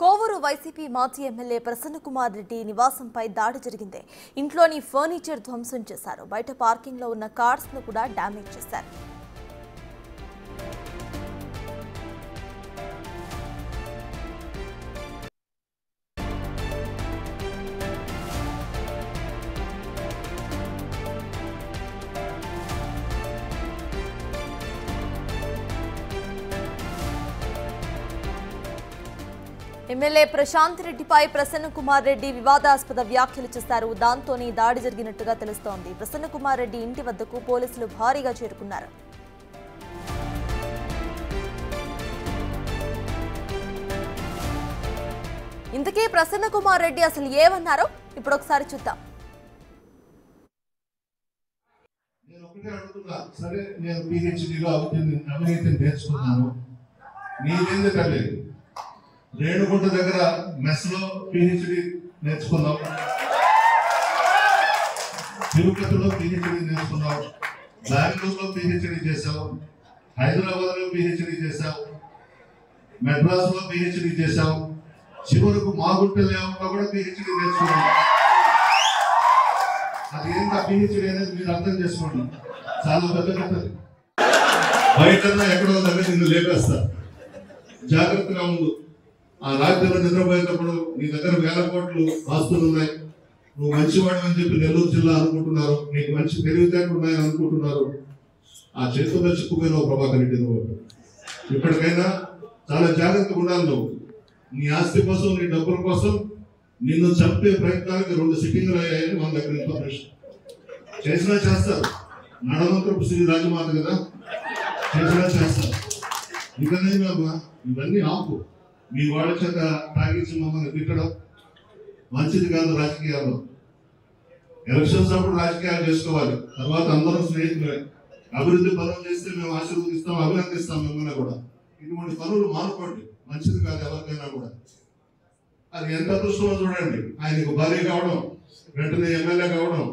Kovur YCP మాజీ MLA Prasanna Kumar Reddy నివాసంపై దాడి జరిగింది. ఇంట్లోని ఫర్నిచర్ ధ్వంసం చేశారు. బయట పార్కింగ్ లో ఉన్న కార్స్ ను కూడా డ్యామేజ్ చేశారు. ఎమ్మెల్యే ప్రశాంత్ రెడ్డిపై ప్రసన్న కుమార్ రెడ్డి వివాదాస్పద వ్యాఖ్యలు చేశారు. దాంతోనే దాడి జరిగినట్టుగా తెలుస్తోంది. ప్రసన్న కుమార్ రెడ్డి ఇంటి వద్దకు పోలీసులు భారీగా చేరుకున్నారు. ఇంతకీ ప్రసన్న కుమార్ రెడ్డి అసలు ఏమన్నారో ఇప్పుడు ఒకసారి చూద్దాం. రేణుగుంట దగ్గర మెస్ లో పిహెచ్డి నేర్చుకున్నావు, తిరుపతిలో పిహెచ్డి నేర్చుకున్నావు, బెంగళూరులో పిహెచ్డి చేశావు, హైదరాబాద్ లో పిహెచ్డి చేశావు, మెడ్రాస్ లో పిహెచ్డి చేశావు, చివరకు మాగుంట లేకుండా కూడా పిహెచ్డి నేర్చుకున్నావు. అది ఏంటా పిహెచ్డి అనేది మీరు అర్థం చేసుకోండి. చాలా పెద్ద కథది. బయట ఎక్కడో దగ్గర నిన్ను లేపేస్తా, జాగ్రత్తగా ఉండు. ఆ రాజ్యంలో నిద్రపోయేటప్పుడు నీ దగ్గర వేల కోట్లు ఆస్తులు ఉన్నాయి, నువ్వు మంచివాడు అని చెప్పి నెల్లూరు జిల్లా అనుకుంటున్నారు, నీకు మంచి తెలివితేటలు ఉన్నాయని అనుకుంటున్నారు. ఆ చేతుల్లో చిక్కుపోయినావు ప్రభాకర్ రెడ్డి. నువ్వు ఇప్పటికైనా చాలా జాగ్రత్తగా ఉండాలి. నువ్వు నీ ఆస్తి కోసం, నీ డబ్బుల కోసం నిన్ను చంపే ప్రయత్నానికి 2 సిట్టింగ్లు అయ్యాయని మన దగ్గర ఇన్ఫర్మేషన్. చేసినా చేస్తారు, నడమంత్రపు శ్రీ రాజమాత కదా, చేసినా చేస్తారు. ఇకనే ఇవన్నీ ఆపు. మీ వాళ్ళ చేత తాగించి మమ్మల్ని తిట్టడం మంచిది కాదు. రాజకీయాల్లో ఎలక్షన్స్ అప్పుడు రాజకీయాలు చేసుకోవాలి, తర్వాత అందరం స్నేహితులే. అభివృద్ధి పనులు చేస్తే మేము ఆశీర్వదిస్తాం, అభినందిస్తాం మిమ్మల్ని కూడా. ఇటువంటి పనులు మానుకోండి, మంచిది కాదు ఎవరికైనా కూడా. అది ఎంత అదృష్టమో చూడండి. ఆయనకు భార్య కావడం, వెంటనే ఎమ్మెల్యే కావడం,